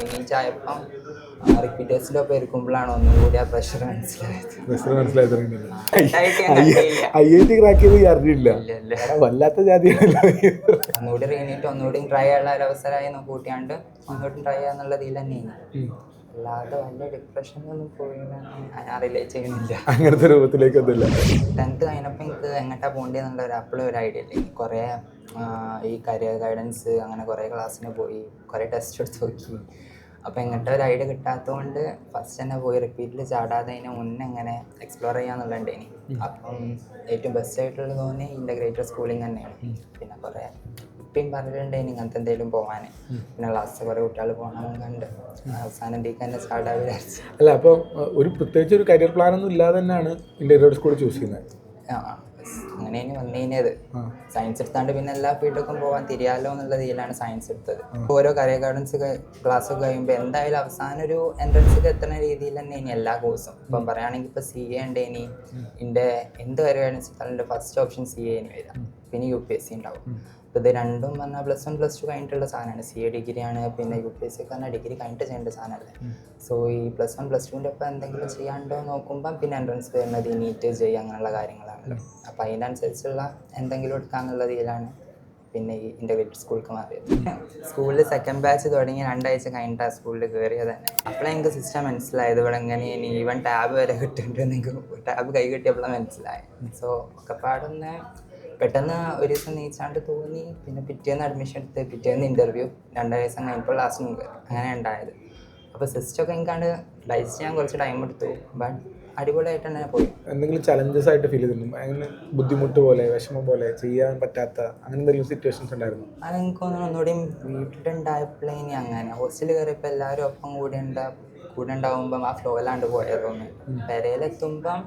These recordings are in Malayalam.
റീനീച്ചായപ്പം റിപ്പീറ്റേഴ്സിൻ്റെ ഒപ്പം ഇരിക്കുമ്പോഴാണ് ഒന്നും കൂടി ആ പ്രഷർ മനസ്സിലായത്. IIT ക്രാക്ക് ചെയ്ത് അറിഞ്ഞില്ല, വല്ലാത്ത ജാതിയാണല്ലോ. ഒന്നുകൂടി റീനീറ്റ് ഒന്നുകൂടി ട്രൈ ചെയ്യാനുള്ള ഒരു അവസരമായി കൂട്ടിയാണ്ട് ഒന്നുകൂടി ട്രൈ ചെയ്യാന്നുള്ള ഇതിൽ തന്നെയാണ്. അല്ലാതെ വലിയ ഡിപ്രഷനൊന്നും പോയില്ല, ഞാൻ റിലേറ്റ് ചെയ്യുന്നില്ല. അങ്ങനത്തെ രൂപത്തിലേക്ക് ഒന്നുമില്ല. 10th കഴിഞ്ഞപ്പോൾ എനിക്ക് എങ്ങോട്ടാ പോകേണ്ടതെന്നുള്ള അപ്പോഴും ഒരു ഐഡിയ ഇല്ല. കുറേ ഈ കരിയർ ഗൈഡൻസ് അങ്ങനെ കുറേ ക്ലാസ്സിന് പോയി, കുറേ ടെസ്റ്റ് എടുത്ത് നോക്കി. അപ്പോൾ എങ്ങോട്ടും ഒരു ഐഡിയ കിട്ടാത്തതുകൊണ്ട് ഫസ്റ്റ് തന്നെ പോയി റിപ്പീറ്റിൽ ചാടാതെ അതിന് മുന്നേ എങ്ങനെ എക്സ്പ്ലോർ ചെയ്യാന്നുള്ളതുണ്ടേനി. അപ്പം ഏറ്റവും ബെസ്റ്റ് ആയിട്ടുള്ളത് തോന്നി ഇൻ്റഗ്രേറ്റഡ് സ്കൂളിങ് തന്നെയാണ്. പിന്നെ കുറേ ഇപ്പം പറഞ്ഞിട്ടുണ്ടെങ്കിൽ ഇങ്ങനത്തെ എന്തെങ്കിലും പോകാൻ, പിന്നെ ക്ലാസ്സിൽ കുറേ കുട്ടികൾ പോകണമെന്ന് കണ്ട് അവസാനം ഇതിലേക്ക് തന്നെ ചാടാൻ വിചാരിച്ചു. അല്ല, അപ്പോൾ ഒരു പ്രത്യേകിച്ച് ഒരു കരിയർ പ്ലാനൊന്നും ഇല്ലാതെ തന്നെയാണ് ഇൻ്റഗ്രേറ്റഡ് സ്കൂൾ ചൂസ് ചെയ്യുന്നത്? അങ്ങനെ വന്നതിനത് സയൻസ് എടുത്താണ്ട് പിന്നെ എല്ലാ ഫീൽഡൊക്കെ പോകാൻ തിരിയാലോ എന്നുള്ള രീതിയിലാണ് സയൻസ് എടുത്തത്. ഓരോ കരിയർ ഗൈഡൻസ് ക്ലാസ്സൊക്കെ കഴിയുമ്പോൾ എന്തായാലും അവസാനം ഒരു എൻട്രൻസിൽ എത്തുന്ന രീതിയിൽ തന്നെ ഇനി എല്ലാ കോഴ്സും. ഇപ്പം പറയുകയാണെങ്കിൽ ഇപ്പോൾ CA ഉണ്ട്, ഇനി എൻ്റെ എന്ത് കരിയർ ഗൈഡൻസ് എടുത്താലും എൻ്റെ ഫസ്റ്റ് ഓപ്ഷൻ CA ഇനി വരാം, പിന്നെ UPSC ഉണ്ടാവും. അപ്പോൾ ഇത് രണ്ടും പറഞ്ഞാൽ +1 +2 കഴിഞ്ഞിട്ടുള്ള സാധനമാണ്. CA ഡിഗ്രിയാണ്, പിന്നെ UPSC ഒക്കെ പറഞ്ഞാൽ ഡിഗ്രി കഴിഞ്ഞിട്ട് ചെയ്യേണ്ട സാധനമല്ലേ. സോ ഈ +1 +2ൻ്റെ ഒപ്പം എന്തെങ്കിലും ചെയ്യാണ്ടോ നോക്കുമ്പം പിന്നെ എൻട്രൻസ് വരുന്നത് ഈ നീറ്റ് ചെയ്യുക അങ്ങനെയുള്ള കാര്യങ്ങളാണല്ലോ. അപ്പോൾ അതിനനുസരിച്ചുള്ള എന്തെങ്കിലും എടുക്കാന്നുള്ള രീതിയിലാണ് പിന്നെ ഈ ഇൻ്റഗ്രേറ്റഡ് സ്കൂൾക്ക് മാറിയത്. സ്കൂളിൽ സെക്കൻഡ് ബാച്ച് തുടങ്ങി 2 ആഴ്ച കഴിഞ്ഞിട്ടാണ് സ്കൂളിൽ കയറിയത് തന്നെ. അപ്പോഴേ എനിക്ക് സിസ്റ്റം മനസ്സിലായത് ഇവിടെ എങ്ങനെയാണ് ഈവൻ ടാബ് വരെ കിട്ടുന്നുണ്ട്. എനിക്ക് ടാബ് കൈ കിട്ടിയപ്പോഴാണ് മനസ്സിലായത്. സോ ഒക്കെ പാടൊന്ന് പെട്ടെന്ന് ഒരു ദിവസം നീച്ചാണ്ട് തോന്നി. പിന്നെ പിറ്റേന്ന് അഡ്മിഷൻ എടുത്ത് പിറ്റേന്ന് ഇൻ്റർവ്യൂ 2 ദിവസം കഴിഞ്ഞപ്പോൾ ലാസ്റ്റ് കയറി, അങ്ങനെ ഉണ്ടായത്. അപ്പോൾ സിസ്റ്റമൊക്കെ എനിക്കാണ്ട് ഡൈജസ്റ്റ് ചെയ്യാൻ കുറച്ച് ടൈം എടുത്തു, ബട്ട് അടിപൊളിയായിട്ട് തന്നെ പോയി. എന്തെങ്കിലും ചലഞ്ചസ് ആയിട്ട് ഫീൽ ചെയ്തിരുന്നു? അങ്ങനെ ബുദ്ധിമുട്ട് പോലെ, വിഷമം പോലെ, ചെയ്യാൻ പറ്റാത്ത അങ്ങനെ എന്തെങ്കിലും സിറ്റുവേഷൻസ് ഉണ്ടായിരുന്നു? അതെനിക്ക് തോന്നുന്നു ഒന്നുകൂടിയും വീട്ടിലുണ്ടായപ്പോഴേ ഇനി അങ്ങനെ ഹോസ്റ്റലിൽ കയറിയപ്പോൾ എല്ലാവരും ഒപ്പം കൂടെ ഉണ്ടാവുമ്പം ആ ഫ്ലോയിലാണ്ട് പോയതൊന്നും. പെരയിലെത്തുമ്പം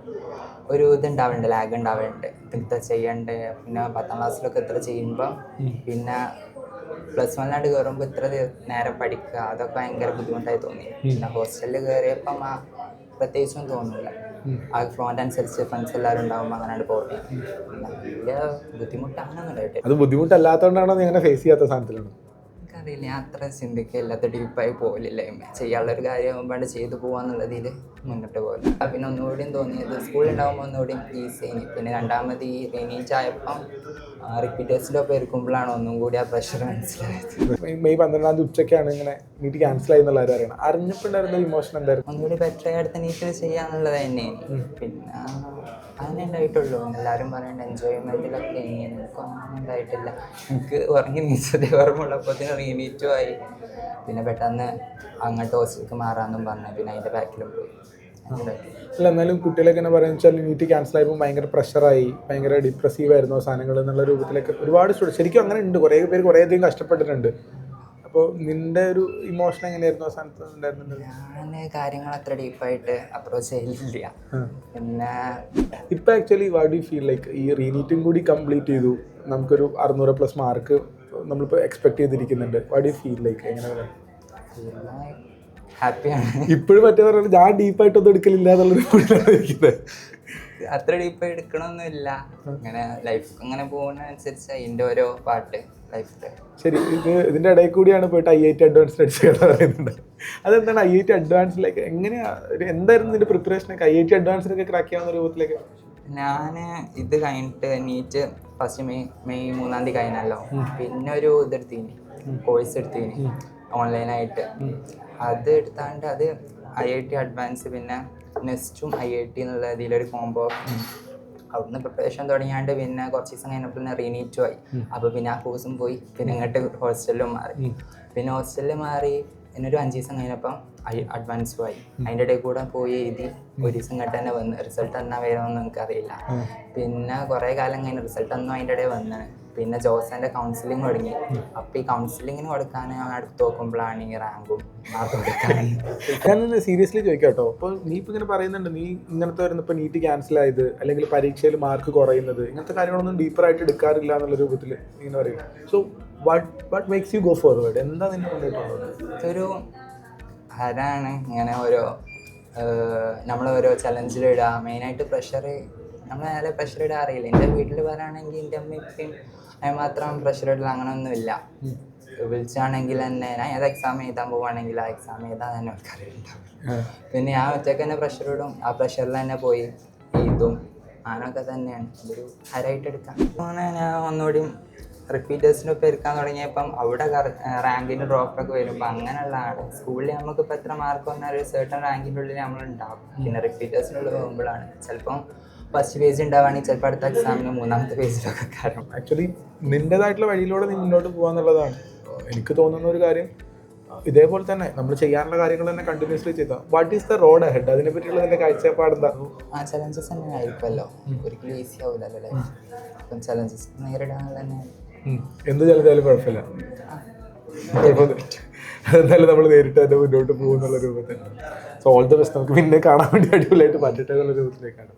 ഒരു ഇതുണ്ടാവുന്നുണ്ട്, ലാഗ് ഉണ്ടാവുന്നുണ്ട്, ഇത്ര ചെയ്യണ്ടേ. പിന്നെ 10ാം ക്ലാസ്സിലൊക്കെ ഇത്ര ചെയ്യുമ്പം പിന്നെ +1 കയറുമ്പോൾ ഇത്ര നേരം പഠിക്കുക, അതൊക്കെ ഭയങ്കര ബുദ്ധിമുട്ടായി തോന്നി. പിന്നെ ഹോസ്റ്റലിൽ കയറിയപ്പം പ്രത്യേകിച്ചൊന്നും തോന്നില്ല. ആ ഫ്ലോൻ്റെ അനുസരിച്ച് ഫ്രണ്ട്സ് എല്ലാവരും ഉണ്ടാകുമ്പോൾ അങ്ങനെ പോയി. പിന്നെ വലിയ ബുദ്ധിമുട്ടാണെന്നും ഉണ്ടായിട്ട്. അത് ബുദ്ധിമുട്ടല്ലാത്തതുകൊണ്ടാണോ നീ അങ്ങനെ ഫേസ് ചെയ്യാത്ത സാധനത്തിലാണ്? എനിക്കറിയില്ല, ഞാൻ അത്ര ചിന്തിക്കില്ലാത്ത ഡീപ്പായി പോകലില്ല. ചെയ്യാനുള്ളൊരു കാര്യമാകുമ്പോൾ ചെയ്തു പോകാന്നുള്ളതിൽ മുന്നോട്ട് പോകില്ല. പിന്നെ ഒന്നുകൂടിയും തോന്നിയത് സ്കൂളിലുണ്ടാകുമ്പോൾ ഒന്നുകൂടിയും ഈസിയായി. പിന്നെ രണ്ടാമത് ഈ റീനീച്ചായപ്പം റിപ്പീറ്റേഴ്സിൻ്റെ ഒപ്പം ഇരിക്കുമ്പോഴാണ് ഒന്നും കൂടി ആ പ്രഷർ മനസ്സിലായത്. മെയ് 12 ഉച്ചയ്ക്കാണ് ഇങ്ങനെ നീറ്റ് ക്യാൻസൽ ആയി എന്നുള്ള കാര്യം അറിഞ്ഞപ്പോൾ ഉണ്ടായിരുന്ന ഇമോഷൻ എന്തായിരുന്നു? ഒന്നുകൂടി ബെറ്റർ അടുത്ത നീറ്റിൽ ചെയ്യാന്നുള്ളത് തന്നെയാണ്. പിന്നെ അങ്ങനെ ഉണ്ടായിട്ടുള്ളൂ. എല്ലാവരും പറയേണ്ട എൻജോയ്മെൻറ്റിലൊക്കെ എനിക്കൊന്നും ഉണ്ടായിട്ടില്ല. എനിക്ക് ഉറങ്ങി നീച്ചതേ ഓർമ്മയുള്ളപ്പോൾ റീനീറ്റും ആയി. പിന്നെ പെട്ടെന്ന് അങ്ങോട്ട് ഹോസ്റ്റലിലേക്ക് മാറാമെന്നും പറഞ്ഞു. പിന്നെ അതിൻ്റെ ബാക്കിലും പോയി. അല്ല, എന്നാലും കുട്ടികളൊക്കെ എന്നെ പറയുന്നത് വെച്ചാൽ നീറ്റ് ക്യാൻസൽ ആയപ്പോൾ ഭയങ്കര പ്രഷറായി, ഭയങ്കര ഡിപ്രസീവ് ആയിരുന്നു സാധനങ്ങൾ എന്നുള്ള രൂപത്തിലേക്ക് ഒരുപാട് ശരിക്കും അങ്ങനെ ഉണ്ട്. കുറേ പേര് കുറേയധികം കഷ്ടപ്പെട്ടിട്ടുണ്ട്. അപ്പോൾ നിൻ്റെ ഒരു ഇമോഷൻ എങ്ങനെയായിരുന്നു ആ സ്ഥാനത്ത് ഉണ്ടായിരുന്നത്? ഞാൻ കാര്യങ്ങൾ അത്ര ഡീപ്പായിട്ട് അപ്രോച്ച് ചെയ്യില്ല. പിന്നെ ഇപ്പം actually what do you feel like ഈ റീനീറ്റും കൂടി കംപ്ലീറ്റ് ചെയ്തു, നമുക്കൊരു 600+ മാർക്ക് നമ്മളിപ്പോൾ എക്സ്പെക്ട് ചെയ്തിരിക്കുന്നുണ്ട്. What do you feel like? എങ്ങനെ ഹാപ്പിയാണ്. ഇപ്പോഴും മറ്റേ പറഞ്ഞാൽ ഞാൻ ഡീപ്പായിട്ടൊന്നും എടുക്കലില്ല എന്നുള്ളത്. അത്ര ഡീപ്പായി എടുക്കണമൊന്നുമില്ല. ഇങ്ങനെ ലൈഫ് അങ്ങനെ പോകുന്നതനുസരിച്ച് അതിൻ്റെ ഓരോ പാട്ട് ലൈഫിൽ. ശരി, ഇതിൻ്റെ ഇടയിൽ കൂടിയാണ് പോയിട്ട് IIT അഡ്വാൻസ്ഡ് അടിച്ച് പറയുന്നുണ്ട്. അതെന്താണ് IIT അഡ്വാൻസ്ഡിലേക്ക്? എന്തായിരുന്നു ഇതിൻ്റെ പ്രിപ്പറേഷനൊക്കെ? IIT അഡ്വാൻസ്ഡൊക്കെ ക്രാക്ക് ചെയ്യാവുന്ന രൂപത്തിലേക്ക്? ഞാൻ ഇത് കഴിഞ്ഞിട്ട് നീറ്റ് ഫസ്റ്റ് മെയ് 3 കഴിഞ്ഞല്ലോ. പിന്നെ ഒരു ഇതെടുത്തിന്, കോഴ്സ് എടുത്തിന് ഓൺലൈനായിട്ട്. അത് എടുത്താണ്ട് അത് IIT അഡ്വാൻസ് പിന്നെ നെക്സ്റ്റും IIT എന്നുള്ള ഇതിലൊരു കോംബോ. അവിടുന്ന് പ്രിപ്പറേഷൻ തുടങ്ങിയാണ്ട് പിന്നെ കുറച്ച് ദിവസം കഴിഞ്ഞപ്പോൾ തന്നെ റീനീറ്റും ആയി. അപ്പോൾ പിന്നെ ആ കോഴ്സും പോയി. പിന്നെ ഇങ്ങോട്ട് ഹോസ്റ്റലിലും മാറി. പിന്നെ ഹോസ്റ്റലിൽ മാറി പിന്നെ ഒരു 5 ദിവസം കഴിഞ്ഞപ്പം അഡ്വാൻസും ആയി. അതിൻ്റെ ഇടയിൽ കൂടെ പോയി എഴുതി. ഒരു ദിവസം ഇങ്ങോട്ട് തന്നെ വന്ന്. റിസൾട്ട് എന്നാ വരുമെന്നൊന്നും എനിക്കറിയില്ല. പിന്നെ കുറേ കാലം കഴിഞ്ഞ് റിസൾട്ട് ഒന്നും അതിൻ്റെ ഇടയിൽ വന്നാണ്. പിന്നെ ജോസൻ്റെ കൗൺസിലിംഗ് തുടങ്ങി. അപ്പോൾ ഈ കൗൺസിലിങ്ങിന് കൊടുക്കാൻ അടുത്ത് നോക്കുമ്പോഴാണ് ഈ റാങ്കും മാർക്കും കൊടുക്കാൻ. ഞാൻ സീരിയസ്ലി ചോദിക്കാം കേട്ടോ. അപ്പോൾ നീ ഇപ്പോൾ ഇങ്ങനെ പറയുന്നുണ്ട്, നീ ഇങ്ങനത്തെ വരുന്ന ഇപ്പോൾ നീറ്റ് ക്യാൻസൽ ആയത് അല്ലെങ്കിൽ പരീക്ഷയിൽ മാർക്ക് കുറയുന്നത്, ഇങ്ങനത്തെ കാര്യങ്ങളൊന്നും ഡീപ്പറായിട്ട് എടുക്കാറില്ല എന്നുള്ള രൂപത്തിൽ ഇങ്ങനെ പറയും. So what makes you go forward? എന്താ നിന്നെ കൊണ്ടുപോയിട്ടുള്ളത്? ഇതൊരു ഹരാണ്. ഇങ്ങനെ നമ്മൾ ഓരോ ചലഞ്ചിലിടുക. മെയിനായിട്ട് പ്രഷർ, നമ്മൾ നേരെ പ്രഷർ ഇടാൻ അറിയില്ല. എൻ്റെ വീട്ടിൽ പറയുകയാണെങ്കിൽ എൻ്റെ അമ്മ ഇപ്പം അതിന് മാത്രം പ്രഷർ ഇടില്ല, അങ്ങനെയൊന്നുമില്ല. വിളിച്ചാണെങ്കിൽ തന്നെ ഞാൻ ഏത് എക്സാം എഴുതാൻ പോവുകയാണെങ്കിൽ ആ എക്സാം എഴുതാൻ തന്നെ ആൾക്കാരുണ്ടാവും. പിന്നെ ഞാൻ ഒറ്റയ്ക്ക് തന്നെ പ്രഷർ ഇടും, ആ പ്രഷറിൽ തന്നെ പോയി എഴുതും. അങ്ങനൊക്കെ തന്നെയാണ് ഇതൊരു ഹരായിട്ട് എടുക്കാം. അങ്ങനെ ഞാൻ ഒന്നുകൂടി റിപ്പീറ്റേഴ്സിൻ്റെ ഒപ്പം എടുക്കാൻ തുടങ്ങിയപ്പം അവിടെ റാങ്കിൻ്റെ ഡ്രോപ്പൊക്കെ വരുമ്പോൾ അങ്ങനെയുള്ളതാണ്. സ്കൂളിൽ നമുക്കിപ്പോൾ എത്ര മാർക്ക് വന്നാൽ ഒരു സർട്ടൺ റാങ്കിൻ്റെ ഉള്ളിൽ നമ്മളുണ്ടാവും. പിന്നെ റിപ്പീറ്റേഴ്സിനുള്ളിൽ പോകുമ്പോഴാണ് ചിലപ്പം ഫസ്റ്റ് പേജ് ഉണ്ടാവുകയാണെങ്കിൽ ചിലപ്പോൾ അടുത്ത എക്സാമിന് മൂന്നാമത്തെ പേജിലൊക്കെ കാരണം. ആക്ച്വലി നിൻ്റെതായിട്ടുള്ള വഴിയിലൂടെ നീ മുന്നോട്ട് പോകാന്നുള്ളതാണ് എനിക്ക് തോന്നുന്ന ഒരു കാര്യം. ഇതേപോലെ തന്നെ നമ്മൾ ചെയ്യാനുള്ള കാര്യങ്ങൾ തന്നെ കണ്ടിന്യൂസ്ലി ചെയ്താൽ what is the road ahead, അതിനെ പറ്റിയുള്ള നിന്റെ കാഴ്ചപ്പാടെന്താ? ആ ചലഞ്ചസ് തന്നെ ആയിരിക്കുമല്ലോ, ഒരിക്കലും ഈസി ആവില്ലല്ലോ ലൈഫ്. അപ്പം ചലഞ്ചസ് നേരിടാൻ തന്നെ എന്ത് ചലഞ്ചാലും കുഴപ്പമില്ല, എന്തായാലും നമ്മൾ നേരിട്ട് തന്നെ മുന്നോട്ട് പോകുന്നുള്ള രൂപത്തിൽ. So all the best. നമുക്ക് പിന്നെ കാണാൻ വേണ്ടി അടിപൊളിയായിട്ട് പറ്റട്ടെ എന്നുള്ള രൂപത്തിലേക്കാണ്.